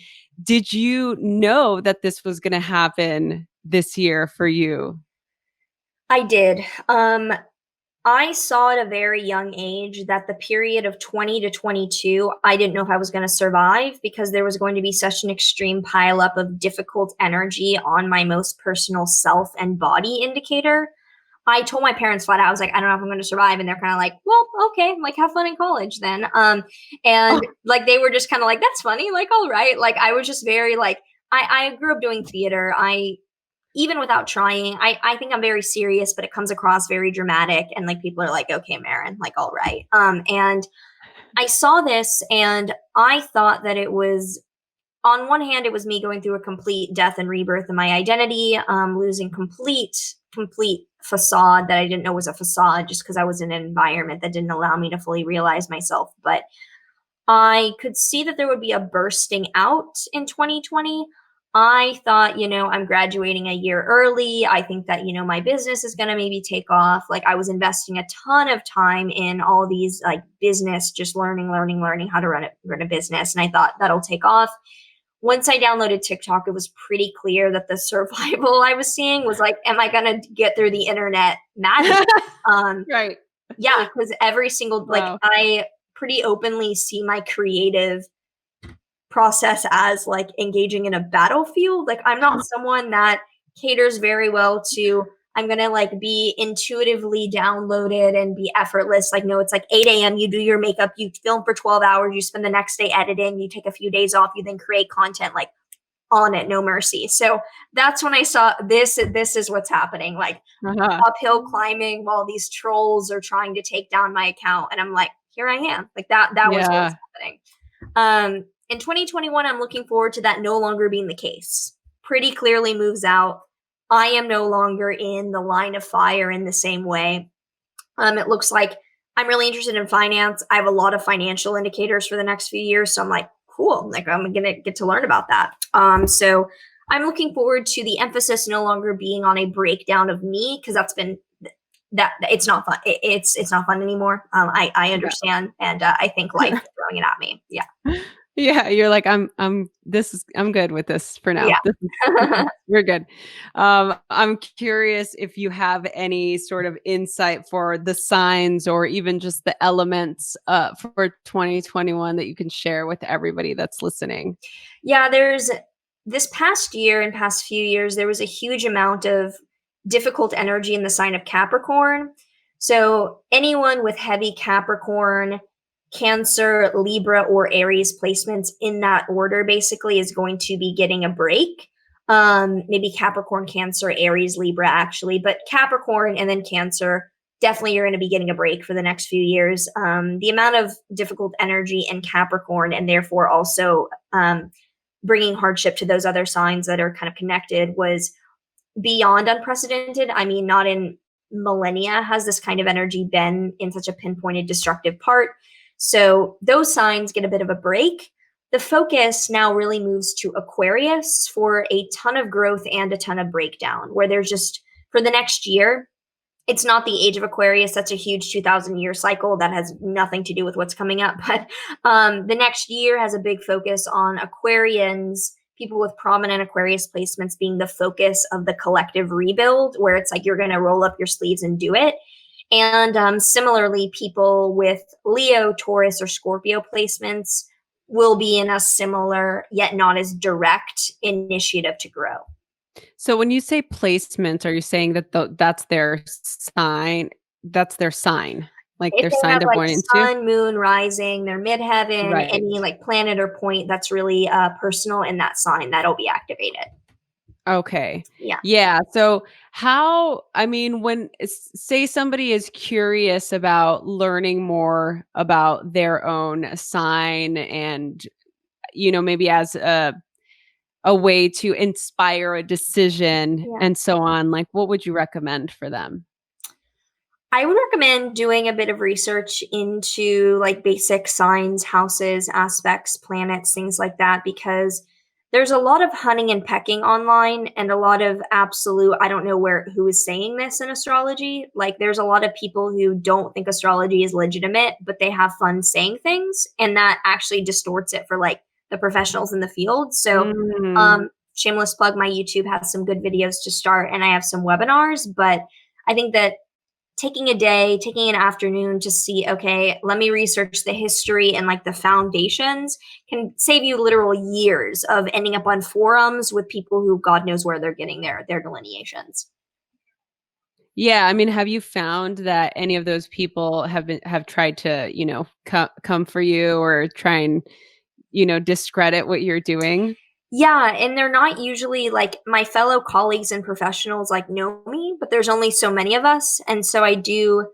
Did you know that this was going to happen this year for you? I did. I saw at a very young age that the period of 20 to 22, I didn't know if I was going to survive because there was going to be such an extreme pileup of difficult energy on my most personal self and body indicator. I told my parents flat out, I was like, I don't know if I'm going to survive. And they're kind of like, well, okay, like have fun in college then. Like they were just kind of like, that's funny. Like, all right. Like I was just very like, I grew up doing theater. Even without trying, I think I'm very serious, but it comes across very dramatic. And like people are like, okay, Maren, like, all right. And I saw this and I thought that it was, on one hand, it was me going through a complete death and rebirth of my identity, losing complete facade that I didn't know was a facade just because I was in an environment that didn't allow me to fully realize myself. But I could see that there would be a bursting out in 2020. I thought, I'm graduating a year early. I think that, my business is going to maybe take off. Like I was investing a ton of time in all these like business, just learning how to run a business. And I thought that'll take off. Once I downloaded TikTok, it was pretty clear that the survival I was seeing was like, am I going to get through the internet madness? Right. Yeah, because every single, Wow. I pretty openly see my creative process as like engaging in a battlefield. Like I'm not someone that caters very well to, I'm going to like be intuitively downloaded and be effortless. Like, no, it's like 8 a.m. You do your makeup, you film for 12 hours, you spend the next day editing, you take a few days off, you then create content like on it, no mercy. So that's when I saw this is what's happening. Like uphill climbing while these trolls are trying to take down my account. And I'm like, here I am. Like that was what was happening. In 2021, I'm looking forward to that no longer being the case. Pretty clearly moves out. I am no longer in the line of fire in the same way. It looks like I'm really interested in finance. I have a lot of financial indicators for the next few years. So I'm like, cool. Like I'm going to get to learn about that. So I'm looking forward to the emphasis no longer being on a breakdown of me, because that's been that it's not fun. It's not fun anymore. I understand. And I think life is throwing it at me. Yeah. Yeah, you're like, I'm good with this for now. Yeah. We're good. I'm curious if you have any sort of insight for the signs or even just the elements for 2021 that you can share with everybody that's listening. Yeah, there's this past year and past few years, there was a huge amount of difficult energy in the sign of Capricorn. So anyone with heavy Capricorn, Cancer, Libra, or Aries placements in that order basically is going to be getting a break. Maybe Capricorn, Cancer, Aries, Libra actually, but Capricorn and then Cancer, definitely you're going to be getting a break for the next few years. The amount of difficult energy in Capricorn and therefore also bringing hardship to those other signs that are kind of connected was beyond unprecedented. I mean, not in millennia has this kind of energy been in such a pinpointed destructive part. So those signs get a bit of a break. The focus now really moves to Aquarius for a ton of growth and a ton of breakdown, where there's just for the next year, it's not the age of Aquarius. That's a huge 2,000-year cycle that has nothing to do with what's coming up. But the next year has a big focus on Aquarians, people with prominent Aquarius placements being the focus of the collective rebuild, where it's like you're going to roll up your sleeves and do it. And similarly, people with Leo, Taurus, or Scorpio placements will be in a similar, yet not as direct initiative to grow. So when you say placements, are you saying that that's their sign? That's their sign, like their sign they're born into? Sun, moon, rising, their midheaven, Right. any like planet or point that's really personal in that sign, that'll be activated. Okay. Yeah. Yeah. So when say somebody is curious about learning more about their own sign and, maybe as a way to inspire a decision and so on, like what would you recommend for them? I would recommend doing a bit of research into like basic signs, houses, aspects, planets, things like that, because there's a lot of hunting and pecking online and a lot of absolute, I don't know who is saying this in astrology. Like there's a lot of people who don't think astrology is legitimate, but they have fun saying things, and that actually distorts it for like the professionals in the field. So shameless plug, my YouTube has some good videos to start and I have some webinars, but I think that taking a day, taking an afternoon to see, okay, let me research the history and like the foundations can save you literal years of ending up on forums with people who God knows where they're getting their delineations. Yeah. I mean, have you found that any of those people have tried to, come for you or try and, discredit what you're doing? Yeah, and they're not usually like my fellow colleagues and professionals like know me, but there's only so many of us. And so I do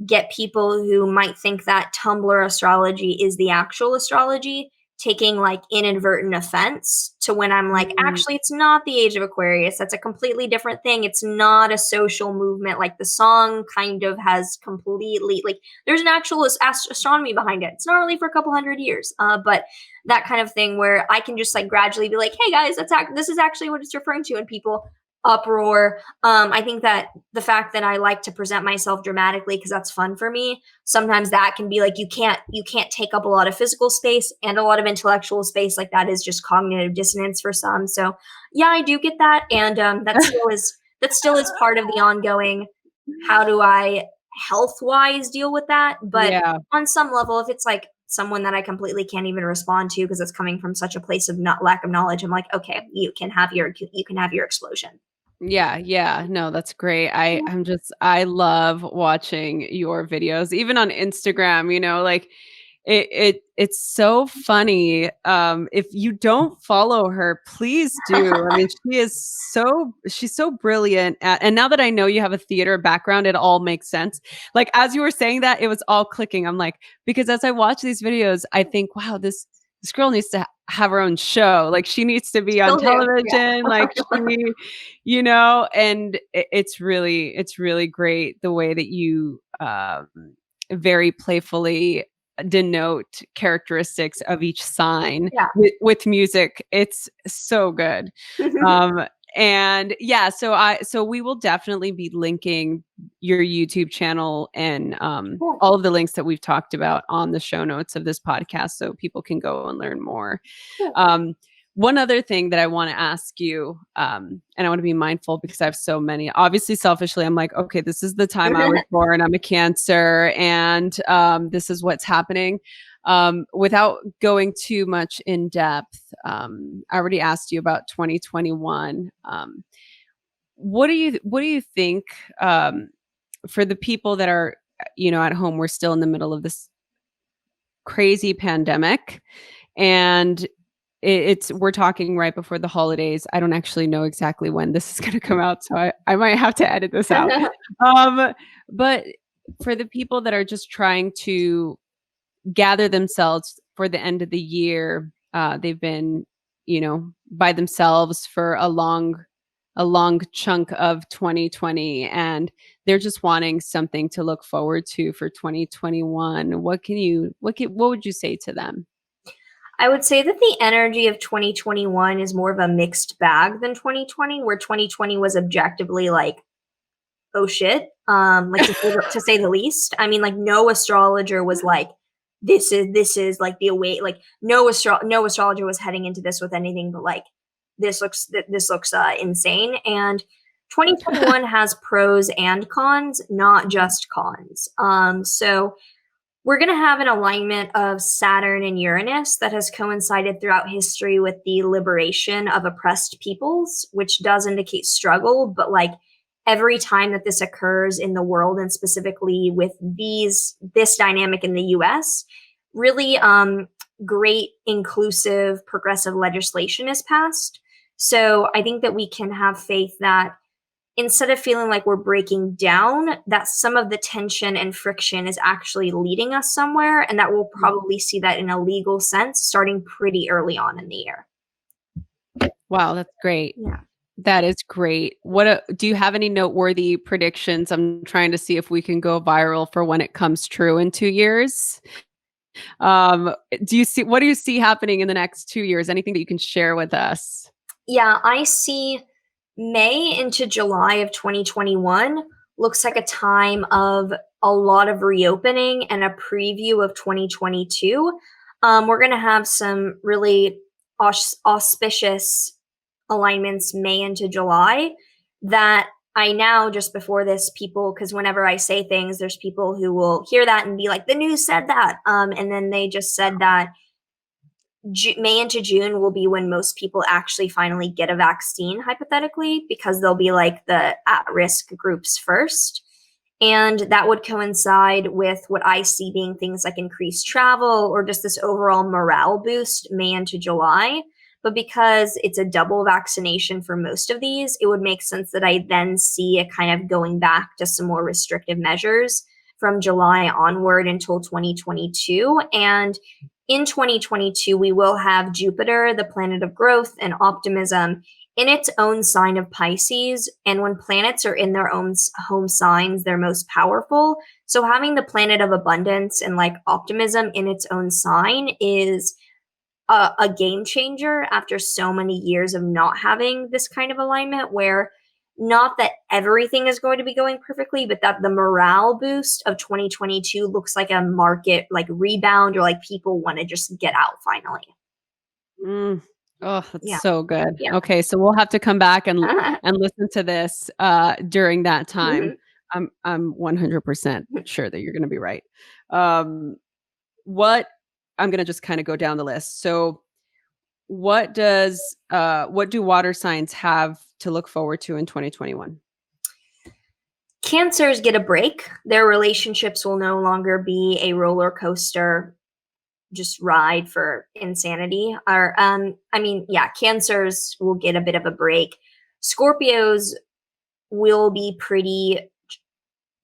get people who might think that Tumblr astrology is the actual astrology, taking like inadvertent offense to when I'm like, Mm. actually, it's not the age of Aquarius. That's a completely different thing. It's not a social movement. Like the song kind of has completely, like, there's an actual astronomy behind it. It's not really for a couple hundred years, but that kind of thing where I can just like gradually be like, hey guys, this is actually what it's referring to, and people uproar. I think that the fact that I like to present myself dramatically because that's fun for me, sometimes that can be like you can't take up a lot of physical space and a lot of intellectual space. Like that is just cognitive dissonance for some. So yeah, I do get that, and that still is part of the ongoing. How do I health wise deal with that? But Yeah. on some level, if it's like someone that I completely can't even respond to because it's coming from such a place of not lack of knowledge, I'm like, okay, you can have your explosion. Yeah, yeah. No, that's great. I love watching your videos, even on Instagram, like it's so funny. If you don't follow her, please do. I mean, she's so brilliant and now that I know you have a theater background, it all makes sense. Like as you were saying that, it was all clicking. I'm like, because as I watch these videos, I think, wow, this girl needs to have her own show. Like she needs to be on Still do, yeah. television. Like she, and it's really great the way that you very playfully denote characteristics of each sign Yeah. with music. It's so good. Um, and yeah, so we will definitely be linking your YouTube channel and Cool. all of the links that we've talked about on the show notes of this podcast so people can go and learn more. Cool. One other thing that I want to ask you, and I want to be mindful because I have so many. Obviously, selfishly, I'm like, okay, this is the time I was born. I'm a Cancer, and this is what's happening. Without going too much in depth, I already asked you about 2021. What do you think for the people that are at home? We're still in the middle of this crazy pandemic, and we're talking right before the holidays. I don't actually know exactly when this is going to come out, so I might have to edit this out. But for the people that are just trying to gather themselves for the end of the year, they've been, by themselves for a long chunk of 2020, and they're just wanting something to look forward to for 2021. What would you say to them? I would say that the energy of 2021 is more of a mixed bag than 2020, where 2020 was objectively like, oh shit, like to say the least. I mean, like no astrologer was like, this is like the away, like no astrologer was heading into this with anything but like this looks insane. And 2021 has pros and cons, not just cons. So we're going to have an alignment of Saturn and Uranus that has coincided throughout history with the liberation of oppressed peoples, which does indicate struggle. But like every time that this occurs in the world, and specifically with this dynamic in the US, really great, inclusive, progressive legislation is passed. So I think that we can have faith that instead of feeling like we're breaking down, that some of the tension and friction is actually leading us somewhere, and that we'll probably see that in a legal sense starting pretty early on in the year. Wow, that's great. Yeah. That is great. Do you have any noteworthy predictions? I'm trying to see if we can go viral for when it comes true in 2 years. What do you see happening in the next 2 years? Anything that you can share with us? Yeah, I see May into July of 2021 looks like a time of a lot of reopening and a preview of 2022. We're going to have some really auspicious alignments May into July that I now, just before this, because whenever I say things, there's people who will hear that and be like, the news said that. And then they just said that May into June will be when most people actually finally get a vaccine, hypothetically, because they'll be like the at-risk groups first. And that would coincide with what I see being things like increased travel or just this overall morale boost May into July. But because it's a double vaccination for most of these, it would make sense that I then see a kind of going back to some more restrictive measures from July onward until 2022. And in 2022, we will have Jupiter, the planet of growth and optimism, in its own sign of Pisces. And when planets are in their own home signs, they're most powerful. So having the planet of abundance and like optimism in its own sign is a game changer after so many years of not having this kind of alignment, where not that everything is going to be going perfectly, but that the morale boost of 2022 looks like a market like rebound, or like people want to just get out finally. Mm. Oh, that's Yeah. so good. Yeah. Okay, so we'll have to come back and listen to this during that time. I'm 100% sure that you're going to be right. What I'm going to just kind of go down the list. So what do water signs have to look forward to in 2021? Cancers get a break. Their relationships will no longer be a roller coaster just ride for insanity. Or Cancers will get a bit of a break. Scorpios will be pretty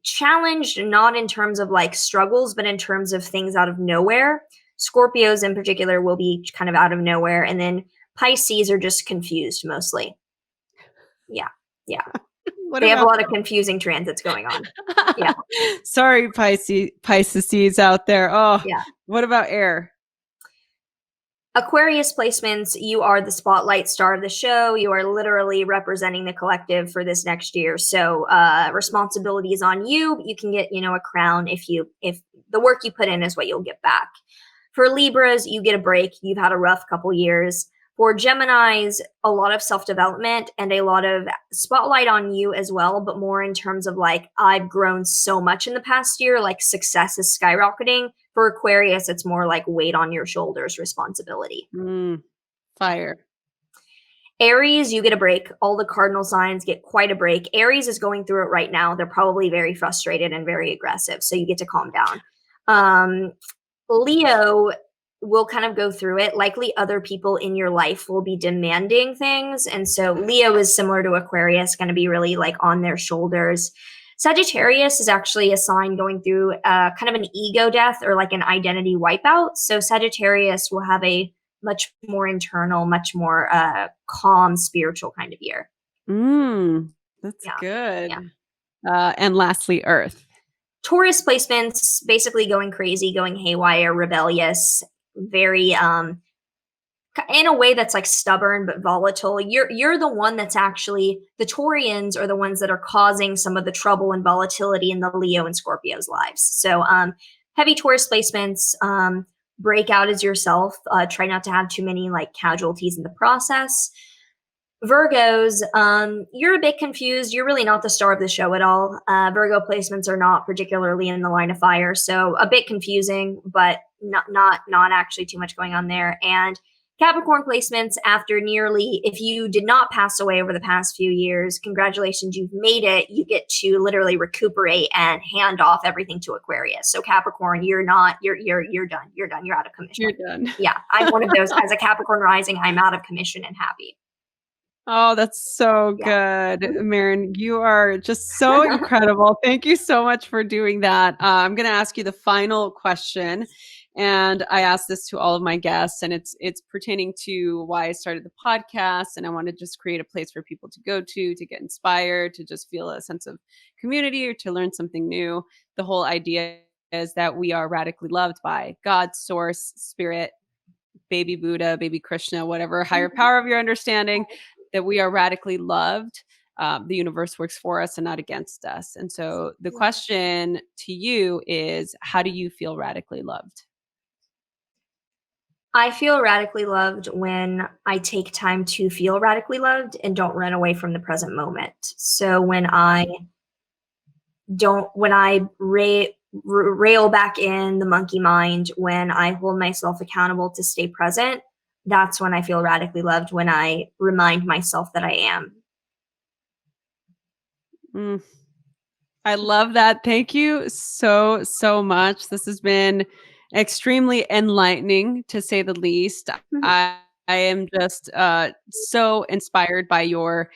challenged, not in terms of like struggles, but in terms of things out of nowhere. Scorpios in particular will be kind of out of nowhere. And then Pisces are just confused mostly. Yeah. They have a lot of confusing transits going on. Yeah. Sorry, Pisces out there. Oh, yeah. What about air? Aquarius placements, you are the spotlight star of the show. You are literally representing the collective for this next year. So responsibility is on you. You can get, a crown if the work you put in is what you'll get back. For Libras, you get a break. You've had a rough couple years. For Geminis, a lot of self-development and a lot of spotlight on you as well, but more in terms of like, I've grown so much in the past year, like success is skyrocketing. For Aquarius, it's more like weight on your shoulders, responsibility. Fire. Aries, you get a break. All the cardinal signs get quite a break. Aries is going through it right now. They're probably very frustrated and very aggressive, so you get to calm down. Leo will kind of go through it. Likely other people in your life will be demanding things. And so Leo is similar to Aquarius, going to be really like on their shoulders. Sagittarius is actually a sign going through kind of an ego death or like an identity wipeout. So Sagittarius will have a much more internal, much more calm, spiritual kind of year. That's good. Yeah. And lastly, Earth. Taurus placements, basically going crazy, going haywire, rebellious, very in a way that's like stubborn but volatile. You're the one that's actually, the Taurians are the ones that are causing some of the trouble and volatility in the Leo and Scorpio's lives. So heavy Taurus placements, break out as yourself. Try not to have too many like casualties in the process. Virgos, you're a bit confused. You're really not the star of the show at all. Virgo placements are not particularly in the line of fire, so a bit confusing, but not actually too much going on there. And Capricorn placements, after nearly, if you did not pass away over the past few years, congratulations, you've made it. You get to literally recuperate and hand off everything to Aquarius. So Capricorn, you're done. You're done. You're done. You're out of commission. You're done. Yeah, I'm one of those. As a Capricorn rising, I'm out of commission and happy. Oh, that's so good. Maren, you are just so incredible. Thank you so much for doing that. I'm going to ask you the final question. And I ask this to all of my guests, and it's pertaining to why I started the podcast. And I want to just create a place for people to go to get inspired, to just feel a sense of community or to learn something new. The whole idea is that we are radically loved by God, source, spirit, baby Buddha, baby Krishna, whatever higher power of your understanding, that we are radically loved. The universe works for us and not against us. And so the question to you is, how do you feel radically loved? I feel radically loved when I take time to feel radically loved and don't run away from the present moment. So when I rail back in the monkey mind, when I hold myself accountable to stay present, that's when I feel radically loved, when I remind myself that I am. I love that. Thank you so much. This has been extremely enlightening, to say the least. I am just so inspired by your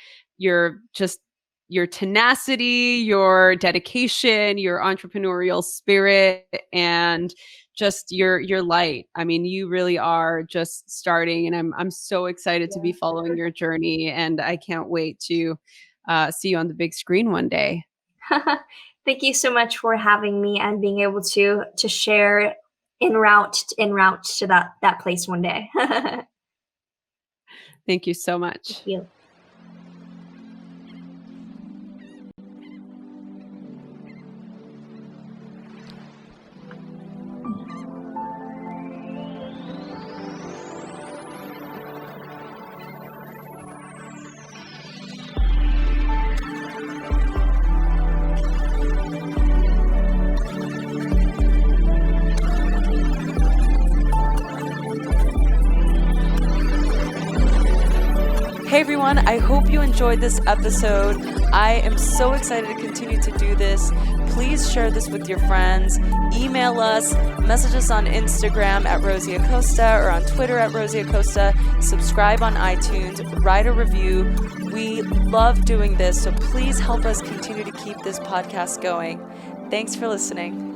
tenacity, your dedication, your entrepreneurial spirit, and just your light. I mean, you really are just starting, and I'm so excited to be following your journey, and I can't wait to see you on the big screen one day. Thank you so much for having me and being able to share en route to that place one day. Thank you so much. Thank you. Hey everyone, I hope you enjoyed this episode. I am so excited to continue to do this. Please share this with your friends. Email us, message us on Instagram at Rosie Acosta or on Twitter at Rosie Acosta. Subscribe on iTunes, write a review. We love doing this, so please help us continue to keep this podcast going. Thanks for listening.